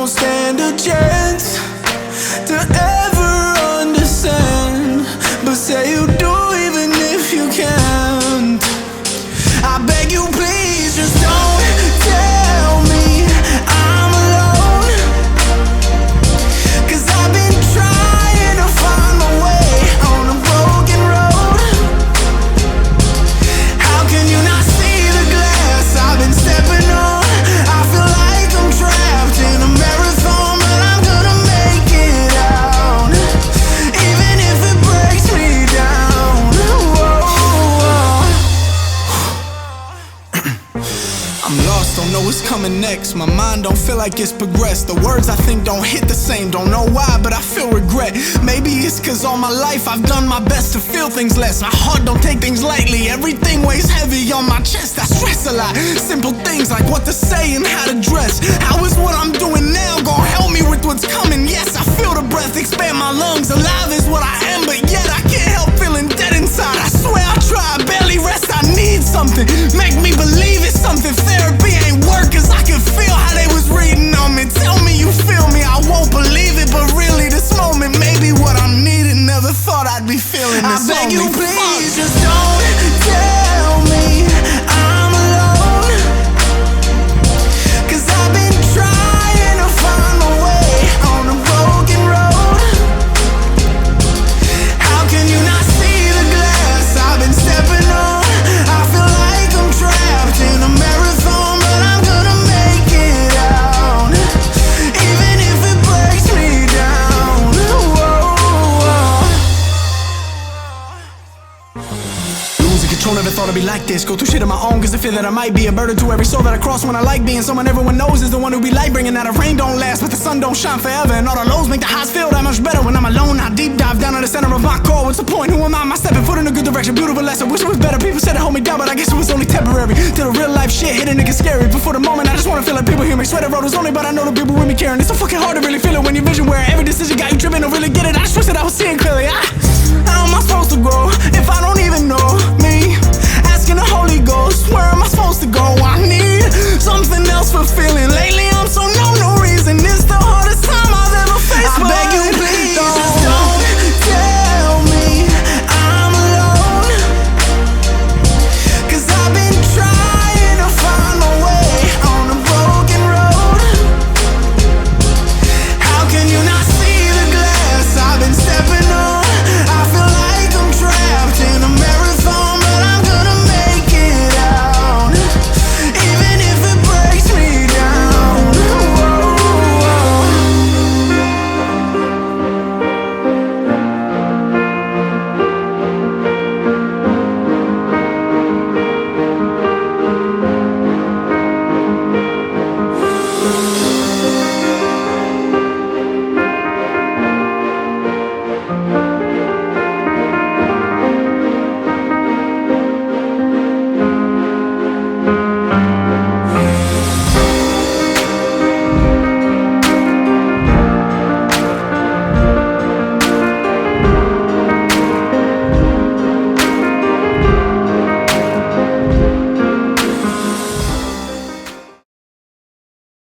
don't stand a chance to ever understand, but say you do even if you can't. I beg you please, just don't tell me I'm alone, 'cause I've been trying to find my way on a broken road. How can you not see the glass I've been stepping on? I feel like I'm trapped in a marathon, but I'm gonna make it out, even if it breaks me down. Whoa. I'm lost, don't know what's coming next. My mind don't feel like it's progressed. The words I think don't hit the same. Don't know why, but I feel regret. Maybe it's 'cause all my life I've done my best to feel things less. My heart don't take things lightly. Everything weighs heavy on my chest. I stress a lot. Simple things like what to say and how to dress. How is what I'm doing now gonna help me with what's coming? Yes, I feel the breath expand my lungs. Alive is what I am, but yet I can't help feeling dead inside. I swear I try, I barely rest. I need something, make me believe it's something. Therapy ain't work, 'cause I can feel how they was reading on me. Tell me you feel me, I won't believe it, but really this moment may be what I'm needing. Never thought I'd be feeling this. I beg you please, just don't tell me I'm alone, 'cause I've been trying to find my way on a broken road. How can you not see the glass I've been stepping on? I feel like I'm trapped in a marathon, but I'm gonna make it out, even if it breaks me down. Whoa. Losing control, never thought I'd be like this. Go through shit of my own, 'cause I feel that I might be a burden to every soul that I cross. When I like being someone everyone knows is the one who be light bringing. Out the rain don't last, but the sun don't shine forever, and all the lows make the highs feel that much better. When I'm alone, I deep dive down to the center of my core. What's the point? Who am I? My stepping foot in a good direction, beautiful lesson. Wish it was better. People said it hold me down, but I guess it was only temporary. Till the real life shit hit a nigga scary. But for the moment, I just wanna feel like people hear me. Swear the road was only, but I know the people with me caring. It's so fucking hard to really feel it when your vision where every decision got you tripping. Don't really get it. I just wish that I was seeing clear.